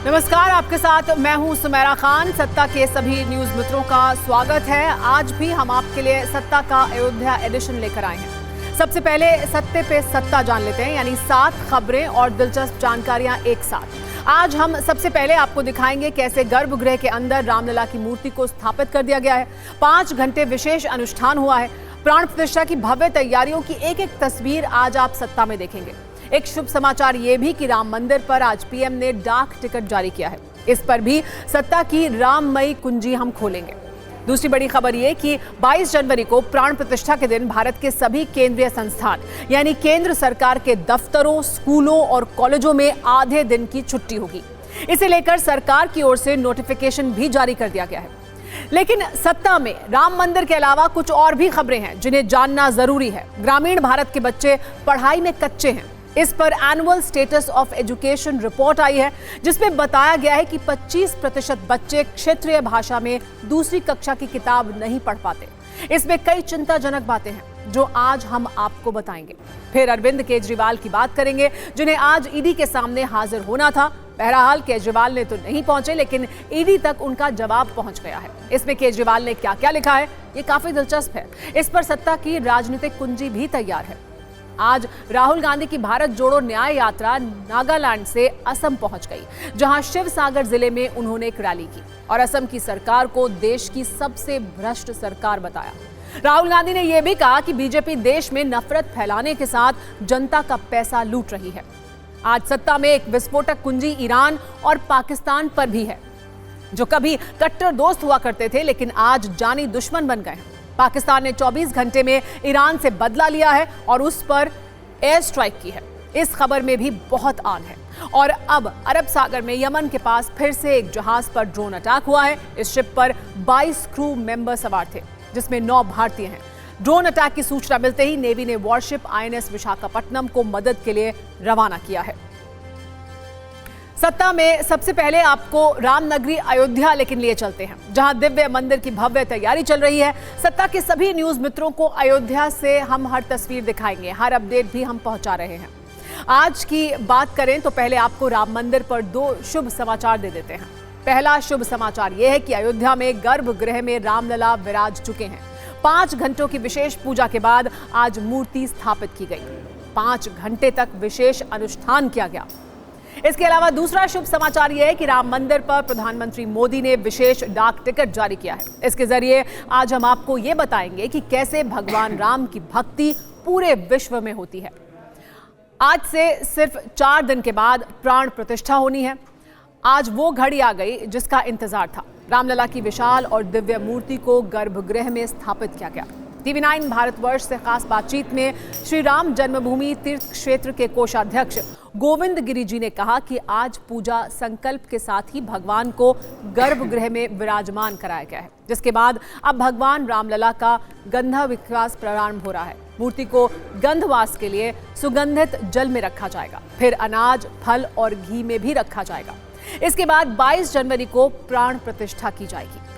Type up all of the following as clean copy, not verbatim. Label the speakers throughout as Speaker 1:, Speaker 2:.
Speaker 1: नमस्कार, आपके साथ मैं हूं सुमेरा खान। सत्ता के सभी न्यूज मित्रों का स्वागत है। आज भी हम आपके लिए सत्ता का अयोध्या एडिशन लेकर आए हैं। सबसे पहले सत्ते पे सत्ता जान लेते हैं, यानी 7 खबरें और दिलचस्प जानकारियां एक साथ। आज हम सबसे पहले आपको दिखाएंगे कैसे गर्भगृह के अंदर रामलला की मूर्ति को स्थापित कर दिया गया है। 5 घंटे विशेष अनुष्ठान हुआ है। प्राण प्रतिष्ठा की भव्य तैयारियों की एक एक तस्वीर आज आप सत्ता में देखेंगे। एक शुभ समाचार ये भी कि राम मंदिर पर आज पीएम ने डाक टिकट जारी किया है। इस पर भी सत्ता की राममयी कुंजी हम खोलेंगे। दूसरी बड़ी खबर ये कि 22 जनवरी को प्राण प्रतिष्ठा के दिन भारत के सभी केंद्रीय संस्थान यानी केंद्र सरकार के दफ्तरों, स्कूलों और कॉलेजों में आधे दिन की छुट्टी होगी। इसे लेकर सरकार की ओर से नोटिफिकेशन भी जारी कर दिया गया है। लेकिन सत्ता में राम मंदिर के अलावा कुछ और भी खबरें हैं जिन्हें जानना जरूरी है। ग्रामीण भारत के बच्चे पढ़ाई में कच्चे हैं। इस पर annual status of education report आई है, जिसमें बताया गया है कि 25% बच्चे क्षेत्रीय भाषा में दूसरी कक्षा की किताब नहीं पढ़ पाते। इसमें कई चिंताजनक बातें हैं जो आज हम आपको बताएंगे। फिर अरविंद केजरीवाल की बात करेंगे, जिन्हें आज ईडी के सामने हाजिर होना था। बहरहाल केजरीवाल ने तो नहीं पहुंचे, लेकिन ईडी तक उनका जवाब पहुंच गया है। इसमें केजरीवाल ने क्या क्या लिखा है, ये काफी दिलचस्प है। इस पर सत्ता की राजनीतिक कुंजी भी तैयार है। आज राहुल गांधी की भारत जोड़ो न्याय यात्रा नागालैंड से असम पहुंच गई, जहां शिवसागर जिले में उन्होंने एक रैली की और असम की सरकार को देश की सबसे भ्रष्ट सरकार बताया। राहुल गांधी ने यह भी कहा कि बीजेपी देश में नफरत फैलाने के साथ जनता का पैसा लूट रही है। आज सत्ता में एक विस्फोटक कुंजी ईरान और पाकिस्तान पर भी है, जो कभी कट्टर दोस्त हुआ करते थे लेकिन आज जानी दुश्मन बन गए हैं। पाकिस्तान ने 24 घंटे में ईरान से बदला लिया है और उस पर एयर स्ट्राइक की है। इस खबर में भी बहुत आन है। और अब अरब सागर में यमन के पास फिर से एक जहाज पर ड्रोन अटैक हुआ है। इस शिप पर 22 क्रू मेंबर सवार थे, जिसमें 9 भारतीय हैं। ड्रोन अटैक की सूचना मिलते ही नेवी ने वॉरशिप INS विशाखापट्टनम को मदद के लिए रवाना किया है। सत्ता में सबसे पहले आपको रामनगरी अयोध्या लेकिन लिए चलते हैं, जहां दिव्य मंदिर की भव्य तैयारी चल रही है। सत्ता के सभी न्यूज मित्रों को अयोध्या से हम हर तस्वीर दिखाएंगे, हर अपडेट भी हम पहुंचा रहे हैं। आज की बात करें तो पहले आपको राम मंदिर पर 2 शुभ समाचार दे देते हैं। पहला शुभ समाचार यह है कि अयोध्या में गर्भगृह में रामलला विराज चुके हैं। 5 घंटों की विशेष पूजा के बाद आज मूर्ति स्थापित की गई। 5 घंटे तक विशेष अनुष्ठान किया गया। इसके अलावा दूसरा शुभ समाचार यह है कि राम मंदिर पर प्रधानमंत्री मोदी ने विशेष डाक टिकट जारी किया है। इसके जरिए आज हम आपको ये बताएंगे कि कैसे भगवान राम की भक्ति पूरे विश्व में होती है। आज से सिर्फ 4 दिन के बाद प्राण प्रतिष्ठा होनी है। आज वो घड़ी आ गई जिसका इंतजार था। रामलला की विशाल और दिव्य मूर्ति को गर्भगृह में स्थापित किया गया। TV9 भारतवर्ष से खास बातचीत में श्री राम जन्मभूमि तीर्थ क्षेत्र के कोषाध्यक्ष गोविंद गिरी जी ने कहा कि आज पूजा संकल्प के साथ ही भगवान को गर्भगृह में विराजमान कराया गया है, जिसके बाद अब भगवान रामलला का गंधा विकास प्रारंभ हो रहा है। मूर्ति को गंधवास के लिए सुगंधित जल में रखा जाएगा, फिर अनाज, फल और घी में भी रखा जाएगा। इसके बाद 22 जनवरी को प्राण प्रतिष्ठा की जाएगी।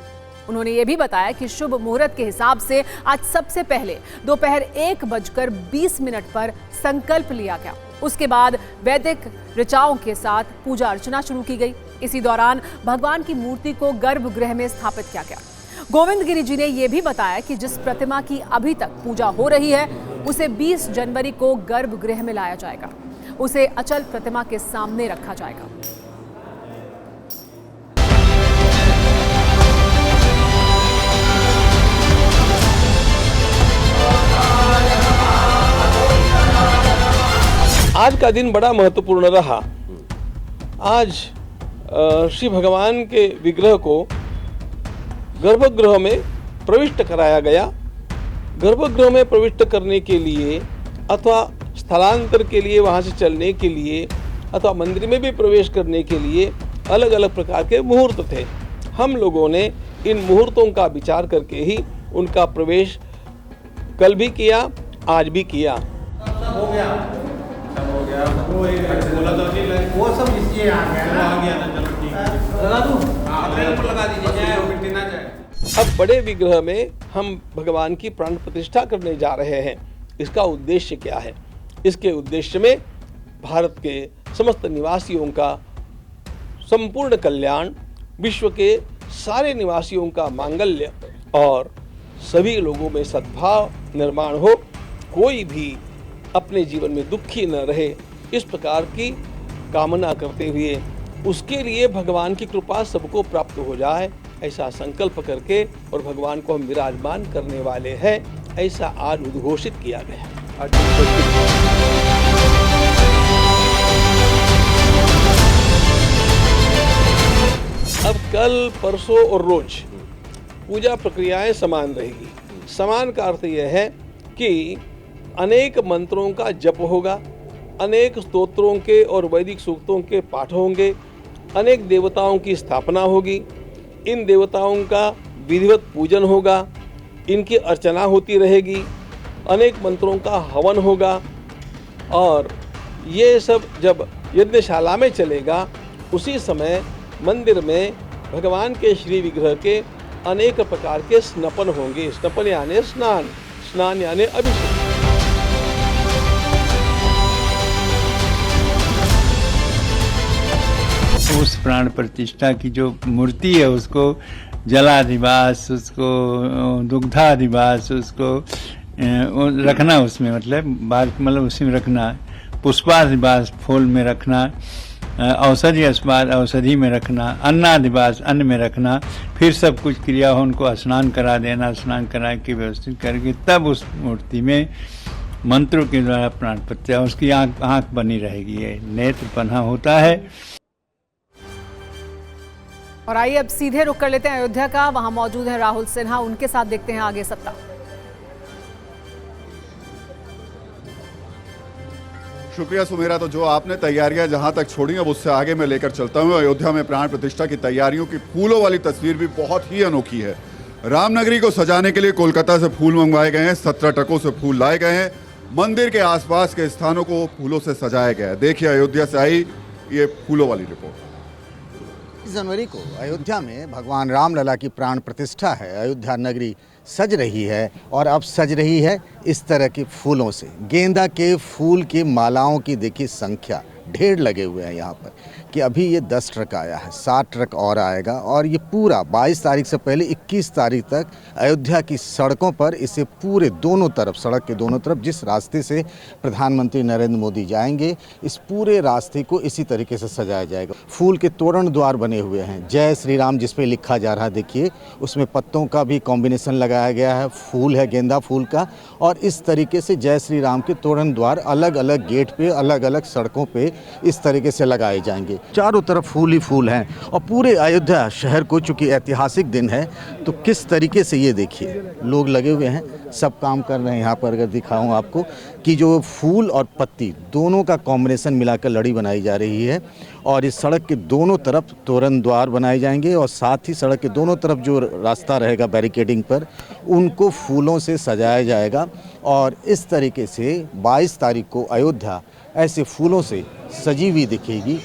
Speaker 1: उन्होंने ये भी बताया कि शुभ मुहूर्त के हिसाब से आज सबसे पहले दोपहर 1:20 पर संकल्प लिया गया। उसके बाद वैदिक ऋचाओं के साथ पूजा अर्चना शुरू की गई। इसी दौरान भगवान की मूर्ति को गर्भगृह में स्थापित किया गया। गोविंद गिरी जी ने यह भी बताया कि जिस प्रतिमा की अभी तक पूजा हो रही है, उसे 20 जनवरी को गर्भगृह में लाया जाएगा। उसे अचल प्रतिमा के सामने रखा जाएगा।
Speaker 2: आज का दिन बड़ा महत्वपूर्ण रहा। आज श्री भगवान के विग्रह को गर्भगृह में प्रविष्ट कराया गया। गर्भगृह में प्रविष्ट करने के लिए अथवा स्थलांतर के लिए, वहाँ से चलने के लिए अथवा मंदिर में भी प्रवेश करने के लिए अलग अलग प्रकार के मुहूर्त थे। हम लोगों ने इन मुहूर्तों का विचार करके ही उनका प्रवेश कल भी किया, आज भी किया।
Speaker 3: हो गया वो सब इसलिए आ गया ना, चलो ठीक है, लगा दूं, अपने ऊपर लगा दीजिए, मिट्टी ना जाए।
Speaker 2: अब बड़े विग्रह में हम भगवान की प्राण प्रतिष्ठा करने जा रहे हैं। इसका उद्देश्य क्या है? इसके उद्देश्य में भारत के समस्त निवासियों का संपूर्ण कल्याण, विश्व के सारे निवासियों का मांगल्य और सभी लोगों में सद्भाव निर्माण हो, कोई भी अपने जीवन में दुखी न रहे, इस प्रकार की कामना करते हुए उसके लिए भगवान की कृपा सबको प्राप्त हो जाए, ऐसा संकल्प करके और भगवान को हम विराजमान करने वाले हैं, ऐसा आज उद्घोषित किया गया। अब कल, परसों और रोज पूजा प्रक्रियाएं समान रहेगी। समान का अर्थ यह है कि अनेक मंत्रों का जप होगा, अनेक स्तोत्रों के और वैदिक सूक्तों के पाठ होंगे, अनेक देवताओं की स्थापना होगी, इन देवताओं का विधिवत पूजन होगा, इनकी अर्चना होती रहेगी, अनेक मंत्रों का हवन होगा और ये सब जब यज्ञशाला में चलेगा, उसी समय मंदिर में भगवान के श्री विग्रह के अनेक प्रकार के स्नपन होंगे। स्नपन यानी स्नान, स्नान यानी अभिषेक।
Speaker 4: उस प्राण प्रतिष्ठा की जो मूर्ति है उसको जलाधिवास, उसको दुग्धाधिवास, उसको रखना, उसमें मतलब उसी में रखना, पुष्पाधिवास फूल में रखना, औषधि अस्पाद औषधि में रखना, अन्नाधिवास अन्न में रखना, फिर सब कुछ क्रिया हो उनको स्नान करा देना, स्नान करा के व्यवस्थित करके तब उस मूर्ति में मंत्रों के द्वारा प्राण प्रतिष्ठा, उसकी आँख बनी रहेगी, ये नेत्र पन्हा होता है।
Speaker 1: और आइए अब सीधे रुक कर लेते हैं अयोध्या का, वहां मौजूद है राहुल सिन्हा, उनके साथ देखते हैं आगे सत्ता।
Speaker 5: शुक्रिया सुमेरा। तो जो आपने तैयारियां जहां तक छोड़ी अब उससे आगे मैं लेकर चलता हूं। अयोध्या में प्राण प्रतिष्ठा की तैयारियों की फूलों वाली तस्वीर भी बहुत ही अनोखी है। रामनगरी को सजाने के लिए कोलकाता से फूल मंगवाए गए हैं, 17 ट्रकों से फूल लाए गए हैं, मंदिर के आसपास के स्थानों को फूलों से सजाया गया है। देखिए अयोध्या से आई ये फूलों वाली रिपोर्ट।
Speaker 6: जनवरी को अयोध्या में भगवान रामलला की प्राण प्रतिष्ठा है। अयोध्या नगरी सज रही है और अब सज रही है इस तरह के फूलों से। गेंदा के फूल की मालाओं की देखिए संख्या, ढेर लगे हुए हैं यहाँ पर कि अभी ये 10 ट्रक आया है, 7 ट्रक और आएगा और ये पूरा 22 तारीख से पहले 21 तारीख तक अयोध्या की सड़कों पर इसे पूरे दोनों तरफ, सड़क के दोनों तरफ जिस रास्ते से प्रधानमंत्री नरेंद्र मोदी जाएंगे, इस पूरे रास्ते को इसी तरीके से सजाया जाएगा। फूल के तोरण द्वार बने हुए हैं, जय श्री राम जिस पे लिखा जा रहा है, देखिए उसमें पत्तों का भी कॉम्बिनेशन लगाया गया है, फूल है गेंदा फूल का, और इस तरीके से जय श्री राम के तोरण द्वार अलग अलग गेट पे, अलग अलग सड़कों पे इस तरीके से लगाए जाएंगे। चारों तरफ फूल ही फूल हैं और पूरे अयोध्या शहर को, चूंकि ऐतिहासिक दिन है तो किस तरीके से ये देखिए लोग लगे हुए हैं, सब काम कर रहे हैं। यहाँ पर अगर दिखाऊं आपको कि जो फूल और पत्ती दोनों का कॉम्बिनेशन मिलाकर लड़ी बनाई जा रही है और इस सड़क के दोनों तरफ तोरण द्वार बनाए जाएंगे और साथ ही सड़क के दोनों तरफ जो रास्ता रहेगा बैरिकेडिंग पर, उनको फूलों से सजाया जाएगा और इस तरीके से 22 तारीख को अयोध्या ऐसे फूलों से सजी हुई दिखेगी।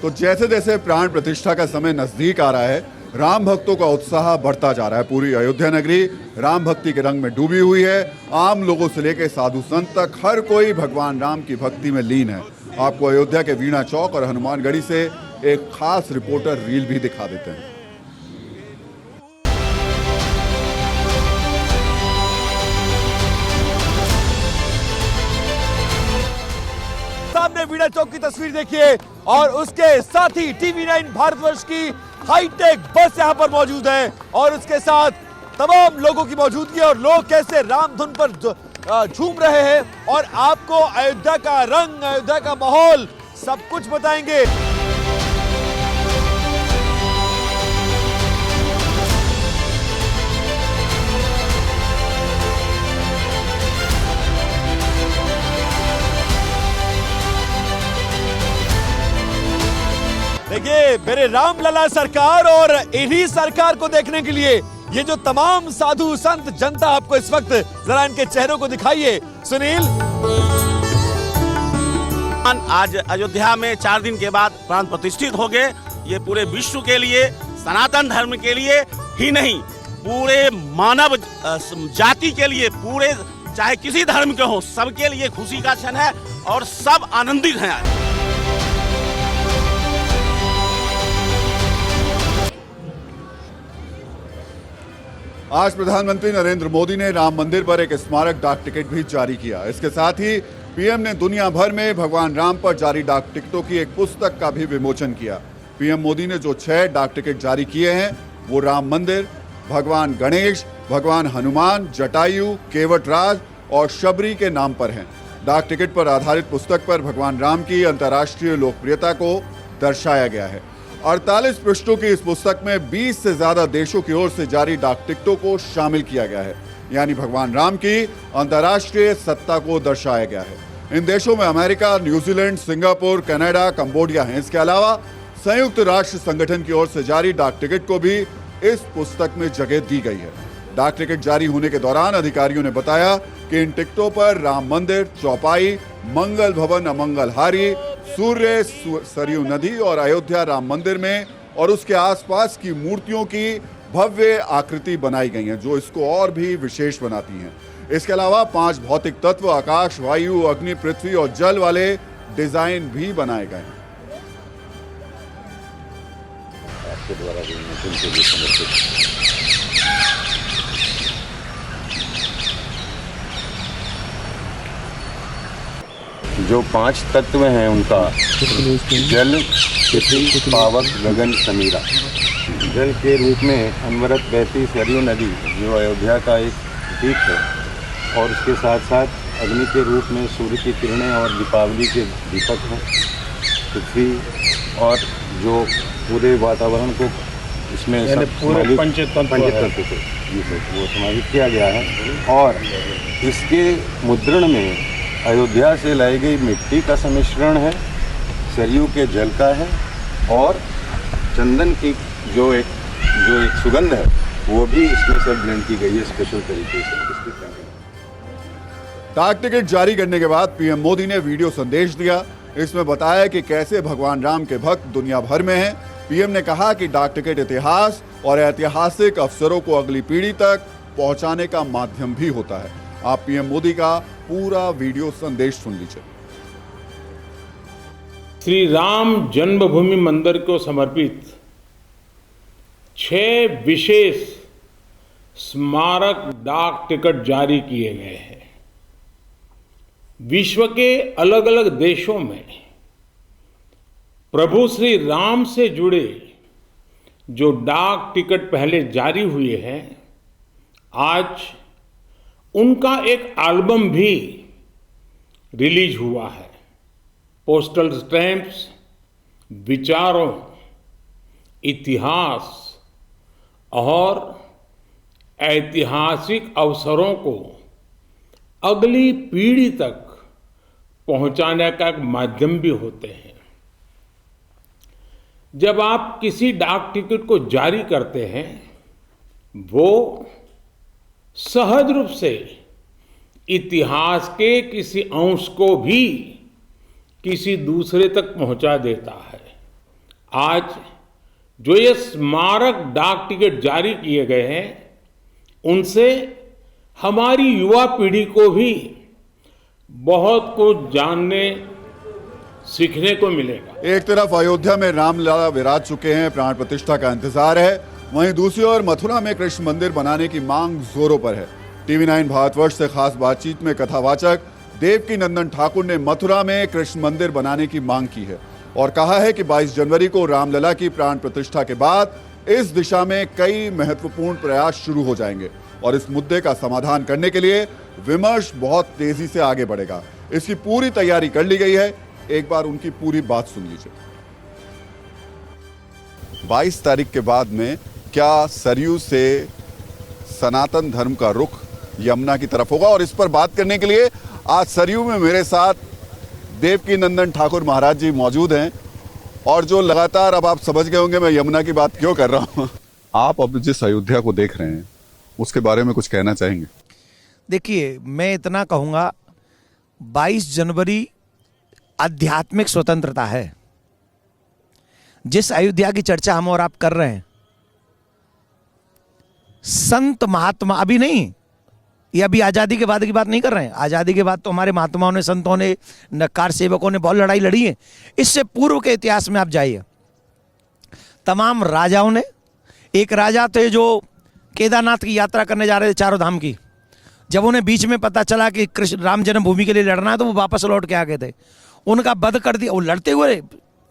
Speaker 5: तो जैसे जैसे प्राण प्रतिष्ठा का समय नजदीक आ रहा है, राम भक्तों का उत्साह बढ़ता जा रहा है। पूरी अयोध्या नगरी राम भक्ति के रंग में डूबी हुई है। आम लोगों से लेकर साधु संत तक हर कोई भगवान राम की भक्ति में लीन है। आपको अयोध्या के वीणा चौक और हनुमानगढ़ी से एक खास रिपोर्टर रील भी दिखा देते हैं।
Speaker 7: सामने वीणा चौक की तस्वीर देखिए और उसके साथ ही TV9 भारतवर्ष की हाईटेक बस यहाँ पर मौजूद है और उसके साथ तमाम लोगों की मौजूदगी और लोग कैसे रामधुन पर झूम रहे हैं और आपको अयोध्या का रंग, अयोध्या का माहौल सब कुछ बताएंगे। देखिए मेरे रामलला सरकार और इन्हीं सरकार को देखने के लिए ये जो तमाम साधु संत जनता आपको इस वक्त जरा इनके चेहरों को दिखाइए। सुनील,
Speaker 8: आज अयोध्या में 4 दिन के बाद प्राण प्रतिष्ठित हो गए। ये पूरे विश्व के लिए, सनातन धर्म के लिए ही नहीं, पूरे मानव जाति के लिए, पूरे चाहे किसी धर्म के हो, सबके लिए खुशी का क्षण है और सब आनंदित हैं।
Speaker 5: आज प्रधानमंत्री नरेंद्र मोदी ने राम मंदिर पर एक स्मारक डाक टिकट भी जारी किया। इसके साथ ही पीएम ने दुनिया भर में भगवान राम पर जारी डाक टिकटों की एक पुस्तक का भी विमोचन किया। पीएम मोदी ने जो 6 डाक टिकट जारी किए हैं वो राम मंदिर, भगवान गणेश, भगवान हनुमान, जटायु, केवटराज और शबरी के नाम पर हैं। डाक टिकट पर आधारित पुस्तक पर भगवान राम की अंतर्राष्ट्रीय लोकप्रियता को दर्शाया गया है। 48 पृष्ठों की इस पुस्तक में 20 से ज्यादा देशों की ओर से जारी डाक टिकटों को शामिल किया गया है, यानी भगवान राम की अंतर्राष्ट्रीय सत्ता को दर्शाया गया है। इन देशों में America, New Zealand, Singapore, Canada, Cambodia हैं। इसके अलावा संयुक्त राष्ट्र संगठन की ओर से जारी डाक टिकट को भी इस पुस्तक में जगह दी गई है। डाक टिकट जारी होने के दौरान अधिकारियों ने बताया कि इन टिकटों पर राम मंदिर, चौपाई, मंगल भवन, अमंगलहारी, सूर्य, सरयू नदी और अयोध्या राम मंदिर में और उसके आसपास की मूर्तियों की भव्य आकृति बनाई गई है, जो इसको और भी विशेष बनाती हैं। इसके अलावा 5 भौतिक तत्व आकाश, वायु, अग्नि, पृथ्वी और जल वाले डिजाइन भी बनाए गए हैं।
Speaker 9: आपके द्वारा विमोचन के लिए समर्पित जो 5 तत्व हैं उनका जल, पृथ्वी, पावक, गगन, समीरा। जल के रूप में अनवरत बहती सरयू नदी जो अयोध्या का एक प्रतीक है, और उसके साथ साथ अग्नि के रूप में सूर्य की किरणें और दीपावली के दीपक हैं। पृथ्वी और जो पूरे वातावरण को इसमें पंचतत्व को वो समाहित किया गया है। और इसके मुद्रण में अयोध्या से लाई गई मिट्टी का सम्मिश्रण है, सरयू के जल का है, और चंदन की जो एक सुगंध है वो भी इसमें से ब्लेंड की गई है स्पेशल तरीके से।
Speaker 5: डाक टिकट जारी करने के बाद पीएम मोदी ने वीडियो संदेश दिया। इसमें बताया कि कैसे भगवान राम के भक्त दुनिया भर में हैं। पीएम ने कहा कि डाक टिकट इतिहास और ऐतिहासिक अवसरों को अगली पीढ़ी तक पहुंचाने का माध्यम भी होता है। आप पीएम मोदी का पूरा वीडियो संदेश सुन लीजिए।
Speaker 10: श्री राम जन्मभूमि मंदिर को समर्पित 6 विशेष स्मारक डाक टिकट जारी किए गए हैं। विश्व के अलग अलग देशों में प्रभु श्री राम से जुड़े जो डाक टिकट पहले जारी हुए हैं, आज उनका एक एल्बम भी रिलीज हुआ है। पोस्टल स्टैम्प्स विचारों, इतिहास और ऐतिहासिक अवसरों को अगली पीढ़ी तक पहुंचाने का एक माध्यम भी होते हैं। जब आप किसी डाक टिकट को जारी करते हैं, वो सहज रूप से इतिहास के किसी अंश को भी किसी दूसरे तक पहुंचा देता है। आज जो ये स्मारक डाक टिकट जारी किए गए हैं, उनसे हमारी युवा पीढ़ी को भी बहुत कुछ जानने सीखने को मिलेगा।
Speaker 5: एक तरफ अयोध्या में रामलला विराज चुके हैं, प्राण प्रतिष्ठा का इंतजार है, वहीं दूसरी ओर मथुरा में कृष्ण मंदिर बनाने की मांग जोरों पर है। टीवी 9 भारतवर्ष से खास बातचीत में कथावाचक देवकी नंदन ठाकुर ने मथुरा में कृष्ण मंदिर बनाने की मांग की है और कहा है कि 22 जनवरी को रामलला की प्राण प्रतिष्ठा के बाद इस दिशा में कई महत्वपूर्ण प्रयास शुरू हो जाएंगे और इस मुद्दे का समाधान करने के लिए विमर्श बहुत तेजी से आगे बढ़ेगा। इसकी पूरी तैयारी कर ली गई है। एक बार उनकी पूरी बात सुन लीजिए। 22 तारीख के बाद में क्या सरयू से सनातन धर्म का रुख यमुना की तरफ होगा, और इस पर बात करने के लिए आज सरयू में मेरे साथ देवकी नंदन ठाकुर महाराज जी मौजूद हैं। और जो लगातार, अब आप समझ गए होंगे मैं यमुना की बात क्यों कर रहा हूं। आप अब जिस अयोध्या को देख रहे हैं उसके बारे में कुछ कहना चाहेंगे?
Speaker 11: देखिए, मैं इतना कहूंगा, 22 जनवरी आध्यात्मिक स्वतंत्रता है। जिस अयोध्या की चर्चा हम और आप कर रहे हैं, संत महात्मा अभी नहीं, ये अभी आजादी के बाद की बात नहीं कर रहे हैं। आजादी के बाद तो हमारे महात्माओं ने, संतों ने, नकार सेवकों ने बहुत लड़ाई लड़ी है। इससे पूर्व के इतिहास में आप जाइए, तमाम राजाओं ने, एक राजा थे जो केदारनाथ की यात्रा करने जा रहे थे चारों धाम की, जब उन्हें बीच में पता चला कि कृष्ण राम जन्मभूमि के लिए लड़ना है तो वो वापस लौट के आ गए थे। उनका वध कर दिया। वो लड़ते हुए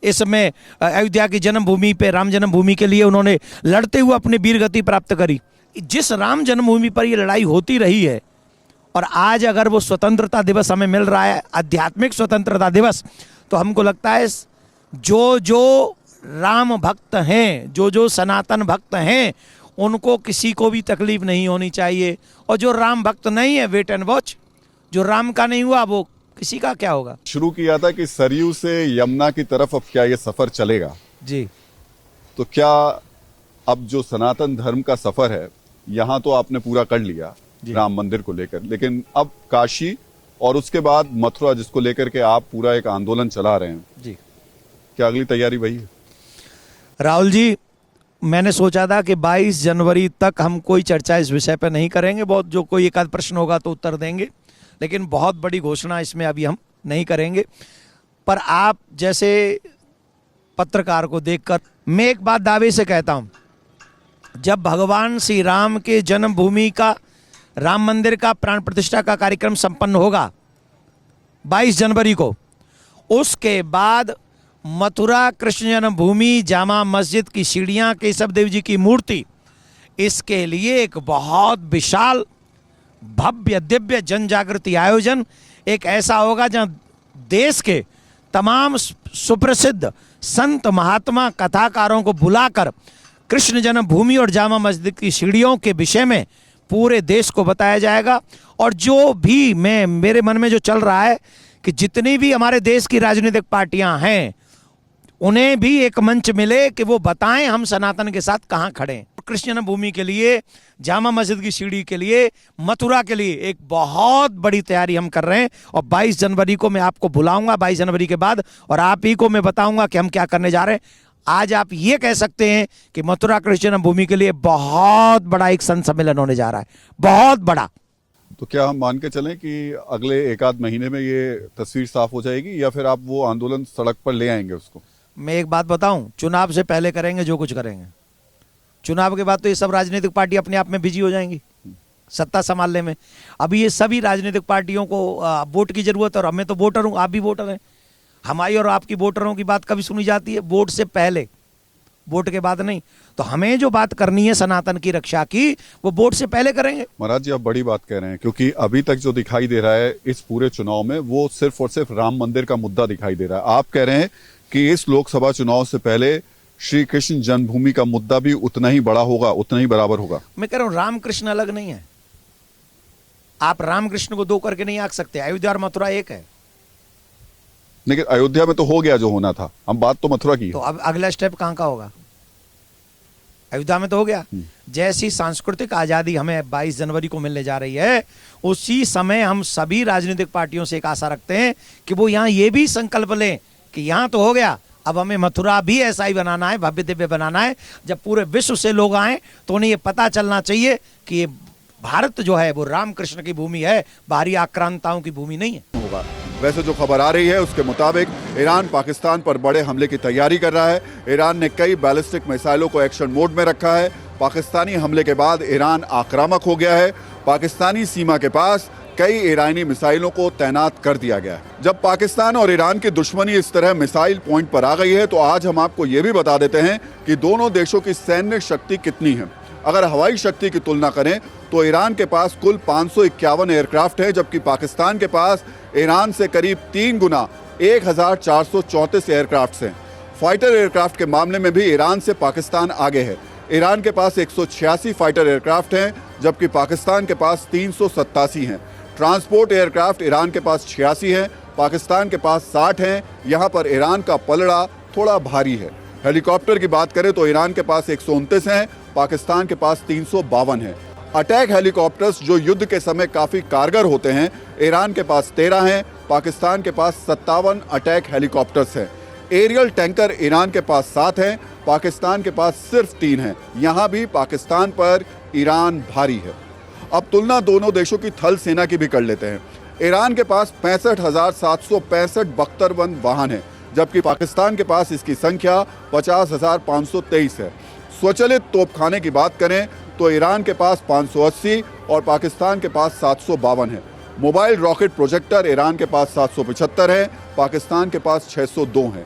Speaker 11: इस समय अयोध्या की जन्मभूमि पे, राम जन्मभूमि के लिए उन्होंने लड़ते हुए अपनी वीरगति प्राप्त करी। जिस राम जन्मभूमि पर ये लड़ाई होती रही है और आज अगर वो स्वतंत्रता दिवस हमें मिल रहा है, आध्यात्मिक स्वतंत्रता दिवस, तो हमको लगता है जो जो राम भक्त हैं, जो जो सनातन भक्त हैं, उनको किसी को भी तकलीफ नहीं होनी चाहिए। और जो राम भक्त नहीं है, वेट एंड वॉच। जो राम का नहीं हुआ वो किसी का क्या होगा।
Speaker 5: शुरू किया था कि सरयू से यमुना की तरफ अब क्या ये सफर चलेगा
Speaker 11: जी,
Speaker 5: तो क्या अब जो सनातन धर्म का सफर है यहाँ तो आपने पूरा कर लिया राम मंदिर को लेकर, लेकिन अब काशी और उसके बाद मथुरा जिसको लेकर के आप पूरा एक आंदोलन चला रहे हैं
Speaker 11: जी,
Speaker 5: क्या अगली तैयारी वही है?
Speaker 11: राहुल जी, मैंने सोचा था कि 22 जनवरी तक हम कोई चर्चा इस विषय पर नहीं करेंगे, बहुत जो कोई एक आध प्रश्न होगा तो उत्तर देंगे, लेकिन बहुत बड़ी घोषणा इसमें अभी हम नहीं करेंगे। पर आप जैसे पत्रकार को देखकर मैं एक बात दावे से कहता हूं, जब भगवान श्री राम के जन्मभूमि का, राम मंदिर का प्राण प्रतिष्ठा का कार्यक्रम संपन्न होगा 22 जनवरी को, उसके बाद मथुरा कृष्ण जन्मभूमि, जामा मस्जिद की सीढ़ियां, केशव देव जी की मूर्ति, इसके लिए एक बहुत विशाल भव्य दिव्य जन जागृति आयोजन एक ऐसा होगा जहां देश के तमाम सुप्रसिद्ध संत महात्मा कथाकारों को बुलाकर कृष्ण जन्मभूमि और जामा मस्जिद की सीढ़ियों के विषय में पूरे देश को बताया जाएगा। और जो भी मेरे मन में जो चल रहा है कि जितनी भी हमारे देश की राजनीतिक पार्टियां हैं उन्हें भी एक मंच मिले कि वो बताएं हम सनातन के साथ कहां खड़े हैं। कृष्ण जन्मभूमि के लिए, जामा मस्जिद की सीढ़ी के लिए, मथुरा के लिए एक बहुत बड़ी तैयारी हम कर रहे हैं। और 22 जनवरी को मैं आपको बुलाऊंगा, 22 जनवरी के बाद, और आप ही को मैं बताऊंगा कि हम क्या करने जा रहे हैं। आज आप ये कह सकते हैं कि मथुरा कृष्ण जन्मभूमि के लिए बहुत बड़ा एक संत सम्मेलन होने जा रहा है, बहुत बड़ा।
Speaker 5: तो क्या हम मान के चलें कि अगले एक आध महीने में ये तस्वीर साफ हो जाएगी या फिर आप वो आंदोलन सड़क पर ले आएंगे उसको?
Speaker 11: मैं एक बात बताऊं, चुनाव से पहले करेंगे जो कुछ करेंगे, चुनाव के बाद तो ये सब राजनीतिक पार्टी अपने आप में बिजी हो जाएंगी सत्ता संभालने में। अभी ये सभी राजनीतिक पार्टियों को वोट की जरूरत है, और हमें तो वोटर हूं, आप भी वोटर हैं। हमारी और आपकी वोटरों की बात कभी सुनी जाती है? वोट से पहले, वोट के बाद नहीं। तो हमें जो बात करनी है सनातन की रक्षा की, वो वोट से पहले करेंगे।
Speaker 5: महाराज जी, आप बड़ी बात कह रहे हैं, क्योंकि अभी तक जो दिखाई दे रहा है इस पूरे चुनाव में वो सिर्फ और सिर्फ राम मंदिर का मुद्दा दिखाई दे रहा है। आप कह रहे हैं कि इस लोकसभा चुनाव से पहले श्री कृष्ण जन्मभूमि का मुद्दा भी उतना ही बड़ा होगा, उतना ही बराबर होगा।
Speaker 11: मैं कह रहा हूं राम कृष्ण अलग नहीं है। आप राम कृष्ण को दो करके नहीं आंक सकते। अयोध्या और मथुरा एक है।
Speaker 5: लेकिन अयोध्या में तो हो गया जो होना था, हम बात तो मथुरा की है।
Speaker 11: तो अब अगला स्टेप कहां का होगा? अयोध्या में तो हो गया। जैसी सांस्कृतिक आजादी हमें 22 जनवरी को मिलने जा रही है, उसी समय हम सभी राजनीतिक पार्टियों से एक आशा रखते हैं कि वो यहां ये भी संकल्प लें कि यहां तो हो गया, अब हमें मथुरा भी ऐसा ही बनाना है, भव्य दिव्य बनाना है। जब पूरे विश्व से लोग आए तो उन्हें ये पता चलना चाहिए कि ये भारत जो है वो राम कृष्ण की भूमि है, बाहरी आक्रांताओं की भूमि नहीं है।
Speaker 5: होगा। वैसे जो खबर आ रही है उसके मुताबिक ईरान पाकिस्तान पर बड़े हमले की तैयारी कर रहा है। ईरान ने कई बैलिस्टिक मिसाइलों को एक्शन मोड में रखा है। पाकिस्तानी हमले के बाद ईरान आक्रामक हो गया है। पाकिस्तानी सीमा के पास कई ईरानी मिसाइलों को तैनात कर दिया गया है। जब पाकिस्तान और ईरान की दुश्मनी इस तरह मिसाइल पॉइंट पर आ गई है तो आज हम आपको ये भी बता देते हैं कि दोनों देशों की सैन्य शक्ति कितनी है। अगर हवाई शक्ति की तुलना करें तो ईरान के पास कुल 551 एयरक्राफ्ट है, जबकि पाकिस्तान के पास ईरान से करीब 3 गुना 1434 एयरक्राफ्ट हैं। फाइटर एयरक्राफ्ट के मामले में भी ईरान से पाकिस्तान आगे है। ईरान के पास 186 फाइटर एयरक्राफ्ट हैं, जबकि पाकिस्तान के पास 387 हैं। ट्रांसपोर्ट एयरक्राफ्ट ईरान के पास 86 हैं, पाकिस्तान के पास 60 हैं। यहाँ पर ईरान का पलड़ा थोड़ा भारी है। हेलीकॉप्टर की बात करें तो ईरान के पास 129 हैं, पाकिस्तान के पास 352 हैं। अटैक हेलीकॉप्टर्स जो युद्ध के समय काफ़ी कारगर होते हैं, ईरान के पास 13 हैं, पाकिस्तान के पास 57 अटैक हेलीकॉप्टर्स हैं। एरियल टैंकर ईरान के पास 7 हैं, पाकिस्तान के पास सिर्फ 3 हैं। यहाँ भी पाकिस्तान पर ईरान भारी है। अब तुलना दोनों देशों की थल सेना की भी कर लेते हैं। ईरान के पास 65,765 बख्तर-1 वाहन हैं, जबकि पाकिस्तान के पास इसकी संख्या 50,523 है। स्वचलित तोपखाने की बात करें तो ईरान के पास 580 और पाकिस्तान के पास 752 है। मोबाइल रॉकेट प्रोजेक्टर ईरान के पास 775 है, पाकिस्तान के पास 602 है।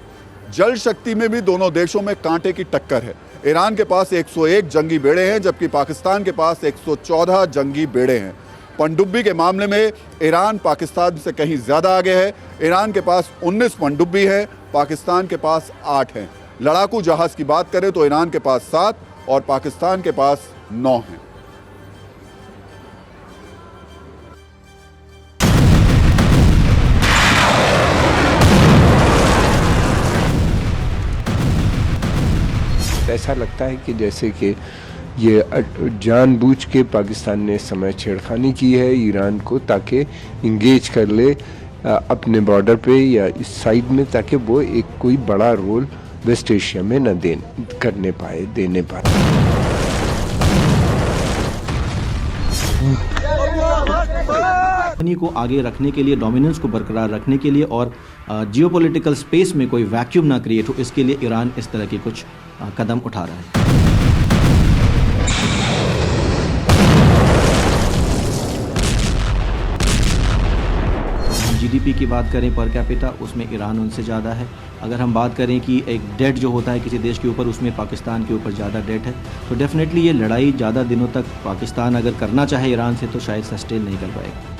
Speaker 5: जल शक्ति में भी दोनों देशों में कांटे की टक्कर है। ईरान के पास 101 जंगी बेड़े हैं, जबकि पाकिस्तान के पास 114 जंगी बेड़े हैं। पनडुब्बी के मामले में ईरान पाकिस्तान से कहीं ज्यादा आगे है। ईरान के पास 19 पनडुब्बी है, पाकिस्तान के पास 8 हैं। लड़ाकू जहाज की बात करें तो ईरान के पास 7 और पाकिस्तान के पास 9 हैं।
Speaker 12: ऐसा लगता है कि जैसे कि ये जानबूझ के पाकिस्तान ने समय छेड़खानी की है ईरान को, ताकि इंगेज कर ले अपने बॉर्डर पे या इस साइड में, ताकि वो एक कोई बड़ा रोल वेस्ट एशिया में न देने पाए।
Speaker 13: कंपनी को आगे रखने के लिए, डोमिनेंस को बरकरार रखने के लिए और जियोपॉलिटिकल स्पेस में कोई वैक्यूम ना क्रिएट हो, इसके लिए ईरान इस तरह के कुछ कदम उठा रहा है। जीडीपी की बात करें पर कैपिटा, उसमें ईरान उनसे ज़्यादा है। अगर हम बात करें कि एक डेट जो होता है किसी देश के ऊपर, उसमें पाकिस्तान के ऊपर ज़्यादा डेट है। तो डेफिनेटली ये लड़ाई ज़्यादा दिनों तक पाकिस्तान अगर करना चाहे ईरान से तो शायद सस्टेन नहीं कर पाएगा।